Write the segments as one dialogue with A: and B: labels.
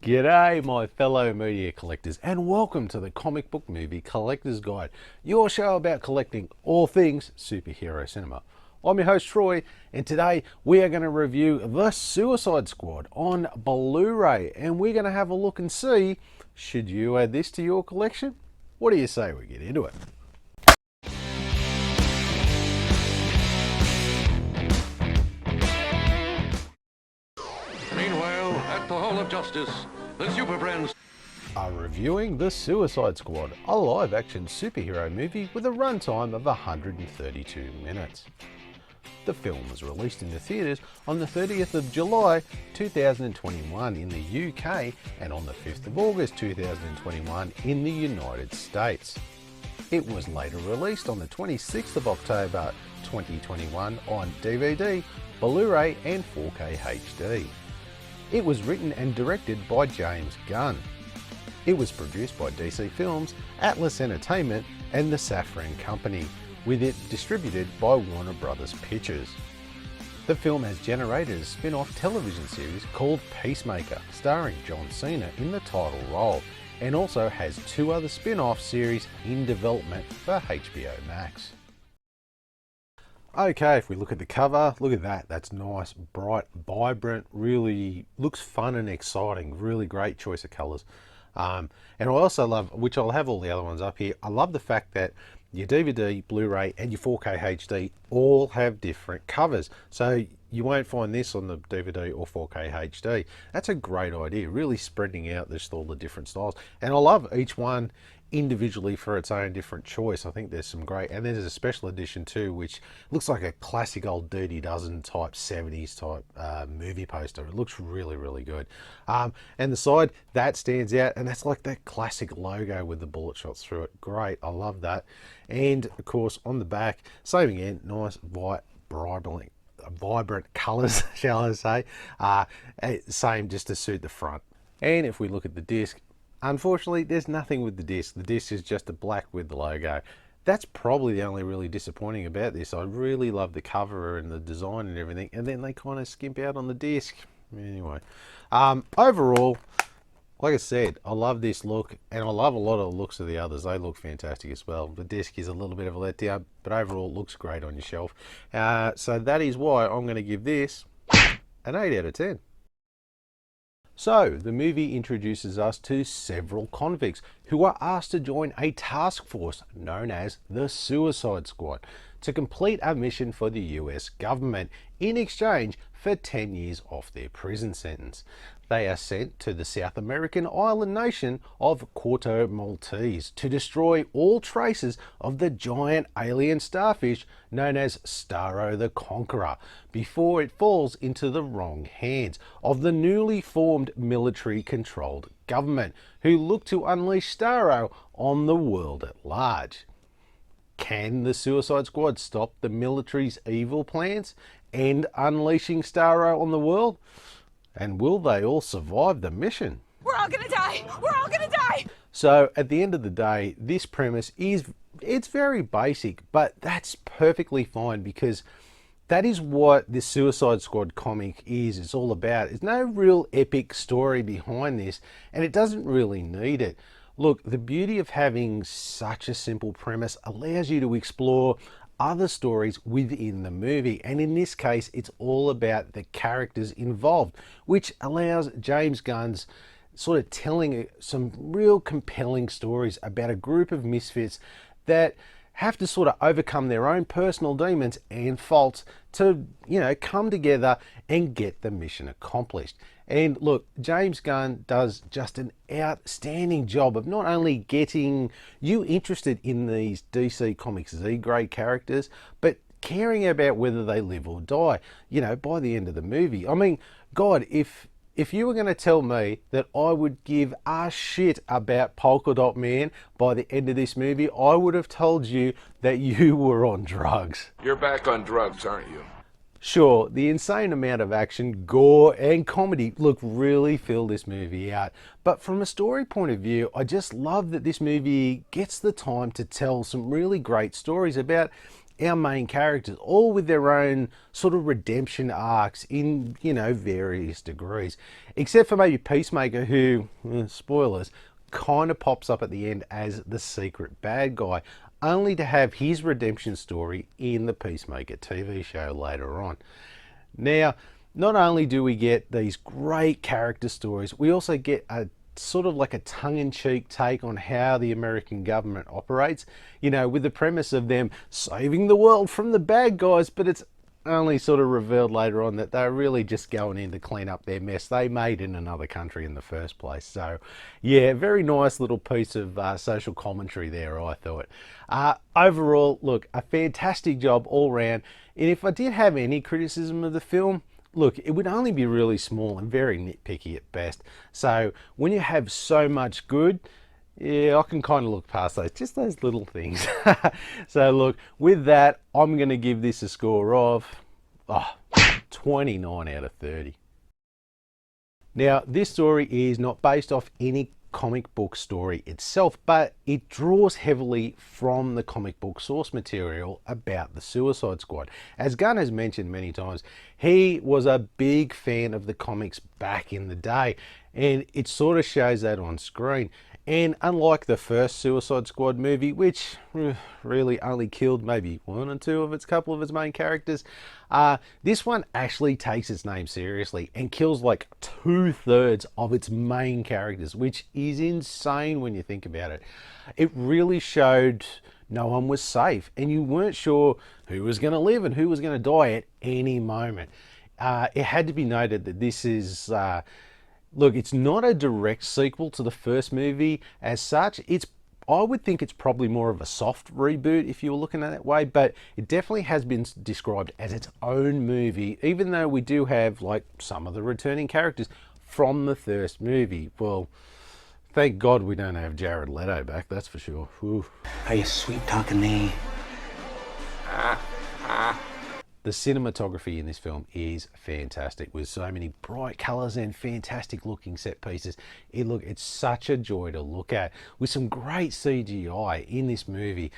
A: G'day my fellow media collectors and welcome to the Comic Book Movie Collector's Guide, your show about collecting all things superhero cinema. I'm your host Troy and today we are going to review The Suicide Squad on Blu-ray and we're going to have a look and see, should you add this to your collection? What do you say we get into it?
B: Meanwhile, at the Hall of Justice, the Super Friends
A: Are reviewing The Suicide Squad, a live-action superhero movie with a runtime of 132 minutes. The film was released in the theatres on the 30th of July 2021 in the UK and on the 5th of August 2021 in the United States. It was later released on the 26th of October 2021 on DVD, Blu-ray and 4K HD. It was written and directed by James Gunn. It was produced by DC Films, Atlas Entertainment and the Safran Company, with it distributed by Warner Brothers Pictures. The film has generated a spin-off television series called Peacemaker, starring John Cena in the title role, and also has two other spin-off series in development for HBO Max. Okay, if we look at the cover, look at that. That's nice, bright, vibrant, really looks fun and exciting. Really great choice of colours. And I also love, which I'll have all the other ones up here, I love the fact that your DVD, Blu-ray and your 4K HD all have different covers. So you won't find this on the DVD or 4K HD. That's a great idea, really spreading out just all the different styles. And I love each one individually for its own different choice. I think there's some great, and there's a special edition too, which looks like a classic old Dirty Dozen type 70s type movie poster. It looks really, really good. And the side, that stands out, and that's like that classic logo with the bullet shots through it. Great, I love that. And of course on the back, same again, nice, white, vibrant colors, shall I say. Same just to suit the front. And if we look at the disc, unfortunately, there's nothing with the disc. The disc is just a black with the logo. That's probably the only really disappointing about this. I really love the cover and the design and everything, and then they kind of skimp out on the disc. Anyway, overall, like I said, I love this look, and I love a lot of the looks of the others. They look fantastic as well. The disc is a little bit of a letdown, but overall it looks great on your shelf. So that is why I'm going to give this an 8 out of 10. So, the movie introduces us to several convicts who are asked to join a task force known as the Suicide Squad to complete a mission for the US government in exchange for 10 years off their prison sentence. They are sent to the South American island nation of Corto Maltese to destroy all traces of the giant alien starfish known as Starro the Conqueror before it falls into the wrong hands of the newly formed military-controlled government who look to unleash Starro on the world at large. Can the Suicide Squad stop the military's evil plans and unleashing Starro on the world? And will they all survive the mission?
C: We're all gonna die! We're all gonna die!
A: So at the end of the day, this premise it's very basic, but that's perfectly fine because that is what this Suicide Squad comic is. It's all about. There's no real epic story behind this, and it doesn't really need it. Look, the beauty of having such a simple premise allows you to explore other stories within the movie, and in this case it's all about the characters involved, which allows James Gunn's sort of telling some real compelling stories about a group of misfits that have to sort of overcome their own personal demons and faults to, come together and get the mission accomplished. And look, James Gunn does just an outstanding job of not only getting you interested in these DC Comics Z grade characters, but caring about whether they live or die, by the end of the movie. I mean, God, if you were going to tell me that I would give a shit about Polka Dot Man by the end of this movie, I would have told you that you were on drugs.
D: You're back on drugs, aren't you?
A: Sure, the insane amount of action, gore and comedy really fill this movie out. But from a story point of view, I just love that this movie gets the time to tell some really great stories about our main characters, all with their own sort of redemption arcs in, you know, various degrees. Except for maybe Peacemaker, who, spoilers, kind of pops up at the end as the secret bad guy, only to have his redemption story in the Peacemaker TV show later on. Now, not only do we get these great character stories, we also get a sort of like a tongue-in-cheek take on how the American government operates, you know, with the premise of them saving the world from the bad guys, but it's only sort of revealed later on that they're really just going in to clean up their mess they made in another country in the first place. So yeah, very nice little piece of social commentary there, I thought. Overall, look, a fantastic job all round. And if I did have any criticism of the film, look, it would only be really small and very nitpicky at best. So when you have so much good, yeah, I can kind of look past those, just those little things. So look, with that, I'm going to give this a score of 29 out of 30. Now, this story is not based off any comic book story itself, but it draws heavily from the comic book source material about the Suicide Squad. As Gunn has mentioned many times, he was a big fan of the comics back in the day, and it sort of shows that on screen. And unlike the first Suicide Squad movie, which really only killed maybe one or two of its couple of its main characters, this one actually takes its name seriously and kills like 2/3 of its main characters, which is insane when you think about it. It really showed no one was safe, and you weren't sure who was going to live and who was going to die at any moment. It had to be noted that this is... look, it's not a direct sequel to the first movie as such. I would think it's probably more of a soft reboot if you were looking at it that way, but it definitely has been described as its own movie, even though we do have like some of the returning characters from the first movie. Well, thank God we don't have Jared Leto back, that's for sure. Whew.
E: Are you sweet talking me?
A: The cinematography in this film is fantastic, with so many bright colours and fantastic looking set pieces. It's such a joy to look at, with some great CGI in this movie,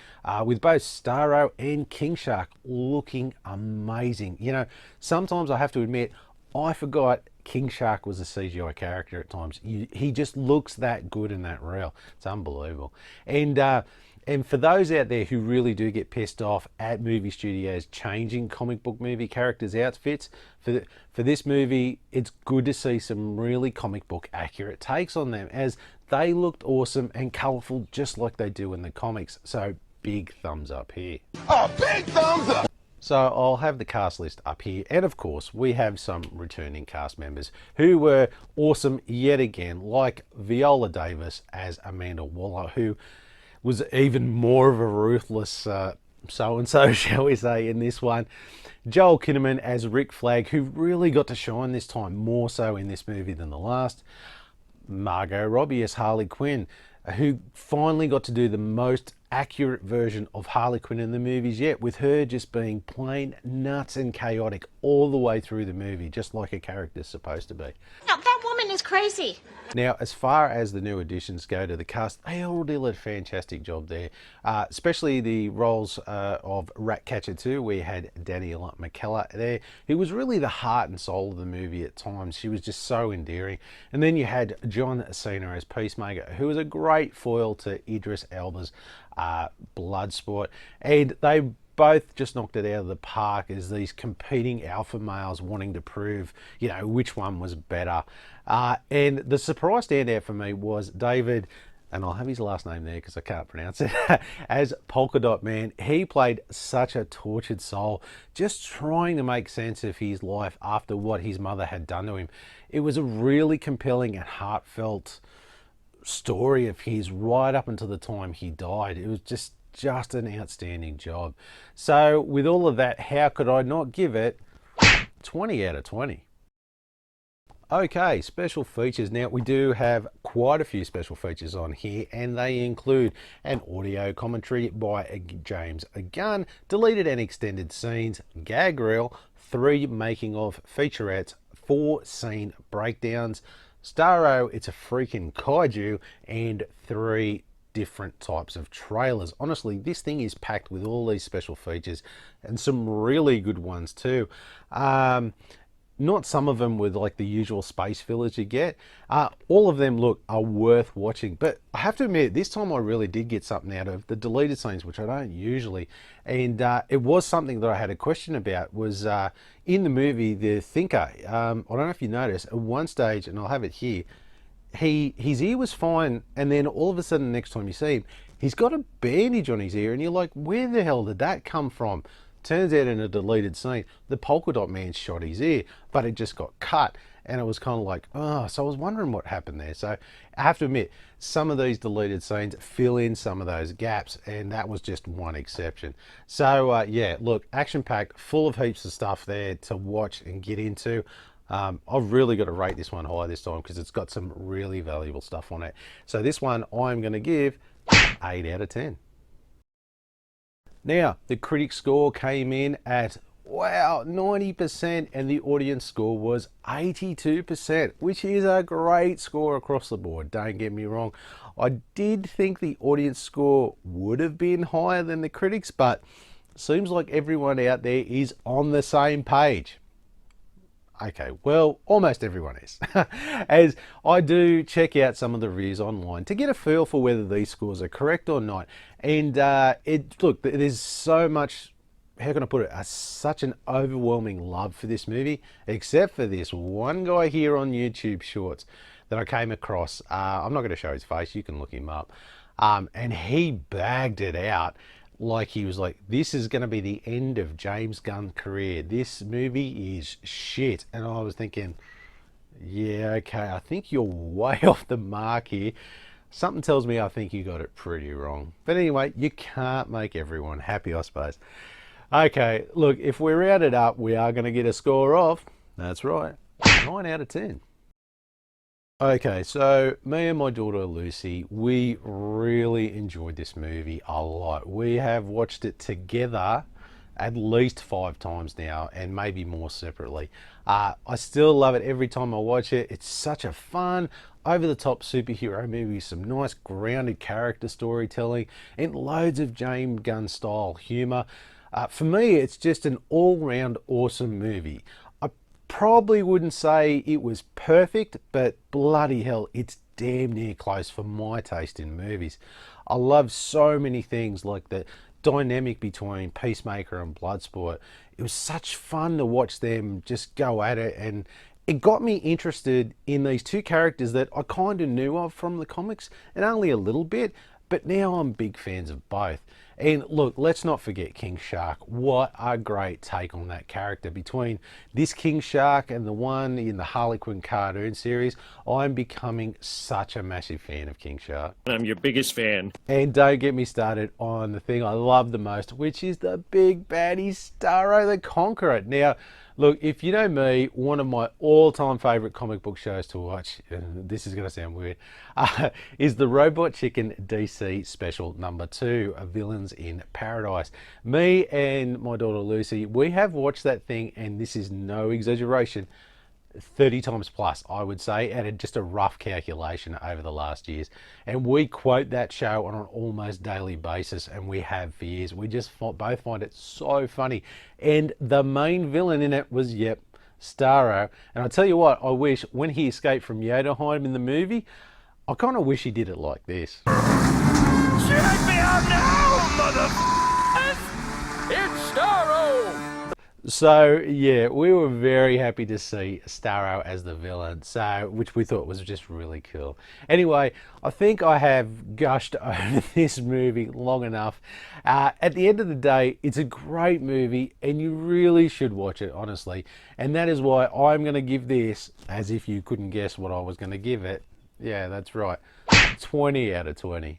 A: with both Starro and King Shark looking amazing. You know, sometimes I have to admit, I forgot King Shark was a CGI character at times. He just looks that good and that real. It's unbelievable. And for those out there who really do get pissed off at movie studios changing comic book movie characters' outfits, for this movie, it's good to see some really comic book accurate takes on them, as they looked awesome and colourful just like they do in the comics. So big thumbs up here.
D: Oh, big thumbs up!
A: So I'll have the cast list up here, and of course we have some returning cast members who were awesome yet again, like Viola Davis as Amanda Waller, who was even more of a ruthless so-and-so, shall we say, in this one. Joel Kinnaman as Rick Flag, who really got to shine this time, more so in this movie than the last. Margot Robbie as Harley Quinn, who finally got to do the most accurate version of Harley Quinn in the movies yet, with her just being plain nuts and chaotic all the way through the movie, just like a character's supposed to be.
C: No, that woman is crazy.
A: Now, as far as the new additions go to the cast, they all did a fantastic job there, especially the roles of Ratcatcher 2, where you had Daniela McKellar there, who was really the heart and soul of the movie at times. She was just so endearing. And then you had John Cena as Peacemaker, who was a great foil to Idris Elba's Bloodsport, and they both just knocked it out of the park as these competing alpha males wanting to prove, you know, which one was better. And the surprise standout for me was David, and I'll have his last name there because I can't pronounce it, as Polka Dot Man. He played such a tortured soul, just trying to make sense of his life after what his mother had done to him. It was a really compelling and heartfelt story of his right up until the time he died. It was just an outstanding job. So with all of that, how could I not give it 20 out of 20? Okay, special features. Now we do have quite a few special features on here, and they include an audio commentary by James Gunn, deleted and extended scenes, gag reel, 3 making of featurettes, 4 scene breakdowns, Starro, It's a Freaking Kaiju, and 3 different types of trailers. Honestly, this thing is packed with all these special features and some really good ones too. Not some of them with like the usual space fillers you get. All of them are worth watching, but I have to admit this time I really did get something out of the deleted scenes, which I don't usually. And it was something that I had a question about. Was in the movie the Thinker. I don't know if you noticed at one stage, and I'll have it here. His ear was fine, and then all of a sudden, next time you see him, he's got a bandage on his ear, and you're like, where the hell did that come from? Turns out in a deleted scene, the polka dot man shot his ear, but it just got cut. And it was kind of like, oh, so I was wondering what happened there. So I have to admit, some of these deleted scenes fill in some of those gaps, and that was just one exception. So yeah, look, action-packed, full of heaps of stuff there to watch and get into. I've really got to rate this one high this time because it's got some really valuable stuff on it. So this one I'm going to give 8 out of 10. Now, the critic score came in at, wow, 90%, and the audience score was 82%, which is a great score across the board. Don't get me wrong. I did think the audience score would have been higher than the critics, but seems like everyone out there is on the same page. Okay, well, almost everyone is. As I do check out some of the reviews online to get a feel for whether these scores are correct or not. And look, there's so much, how can I put it, such an overwhelming love for this movie, except for this one guy here on YouTube Shorts that I came across. I'm not going to show his face, you can look him up. And he bagged it out. Like he was like, this is going to be the end of James Gunn's career. This movie is shit. And I was thinking, yeah, okay, I think you're way off the mark here. Something tells me I think you got it pretty wrong. But anyway, you can't make everyone happy, I suppose. Okay, look, if we round it up, we are going to get a score of, that's right, 9 out of 10. Okay, so me and my daughter Lucy, we really enjoyed this movie a lot. We have watched it together at least 5 times now, and maybe more separately. I still love it every time I watch it. It's such a fun, over-the-top superhero movie, some nice grounded character storytelling, and loads of James Gunn style humor. For me, it's just an all-round awesome movie. Probably wouldn't say it was perfect, but bloody hell, it's damn near close for my taste in movies. I love so many things, like the dynamic between Peacemaker and Bloodsport. It was such fun to watch them just go at it, and it got me interested in these two characters that I kind of knew of from the comics, and only a little bit, but now I'm big fans of both. And look, let's not forget King Shark. What a great take on that character. Between this King Shark and the one in the Harley Quinn cartoon series, I'm becoming such a massive fan of King Shark.
F: I'm your biggest fan.
A: And don't get me started on the thing I love the most, which is the big baddie Starro the Conqueror. Now, look, if you know me, one of my all-time favorite comic book shows to watch, and this is going to sound weird, is the Robot Chicken DC special number 2, Villains in Paradise. Me and my daughter Lucy, we have watched that thing, and this is no exaggeration, 30 times plus, I would say, and just a rough calculation over the last years. And we quote that show on an almost daily basis, and we have for years. We just both find it so funny. And the main villain in it was, yep, Starro. And I tell you what, I wish when he escaped from Jotunheim in the movie, I kind of wish he did it like this.
F: Check me out now, mother... It's Starro!
A: So yeah, we were very happy to see Starro as the villain, so which we thought was just really cool. Anyway, I think I have gushed over this movie long enough. At the end of the day, it's a great movie, and you really should watch it, honestly. And that is why I'm going to give this, as if you couldn't guess what I was going to give it. Yeah, that's right, 20 out of 20.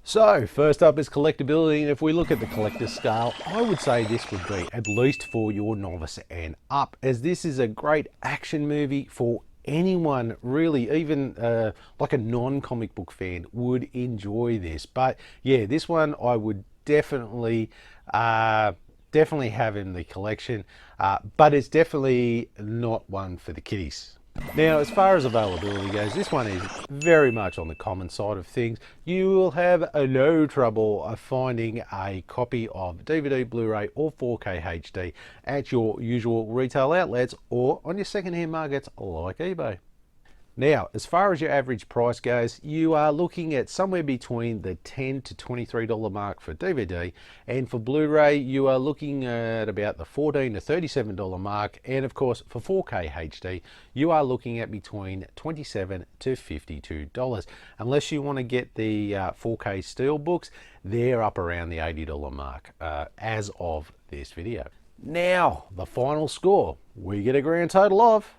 A: So, first up is collectability, and if we look at the collector's scale, I would say this would be at least for your novice and up, as this is a great action movie for anyone, really, even like a non-comic book fan would enjoy this. But yeah, this one I would definitely have in the collection, but it's definitely not one for the kiddies. Now, as far as availability goes, this one is very much on the common side of things. You will have no trouble finding a copy of DVD, Blu-ray or 4K HD at your usual retail outlets or on your second-hand markets like eBay. Now, as far as your average price goes, you are looking at somewhere between the $10 to $23 mark for DVD, and for Blu-ray you are looking at about the $14 to $37 mark, and of course for 4K HD you are looking at between $27 to $52. Unless you want to get the 4K Steelbooks, they're up around the $80 mark as of this video. Now, the final score. We get a grand total of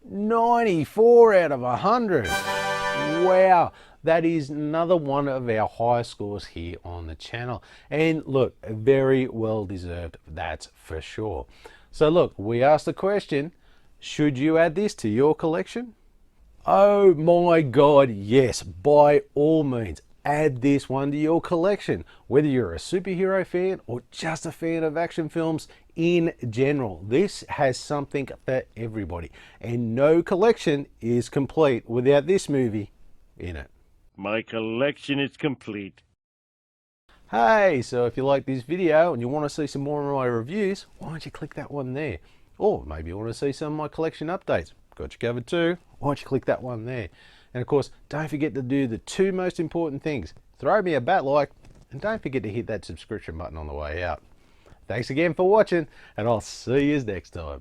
A: 94 out of 100. Wow, that is another one of our high scores here on the channel. And look, very well deserved, that's for sure. So look, we asked the question, should you add this to your collection? Oh my God, yes, by all means. Add this one to your collection, whether you're a superhero fan or just a fan of action films in general. This has something for everybody, and no collection is complete without this movie in it.
F: My collection is complete.
A: Hey, so if you like this video and you want to see some more of my reviews, why don't you click that one there? Or maybe you want to see some of my collection updates. Got you covered too. Why don't you click that one there? And of course, don't forget to do the two most important things. Throw me a bat like, and don't forget to hit that subscription button on the way out. Thanks again for watching, and I'll see you next time.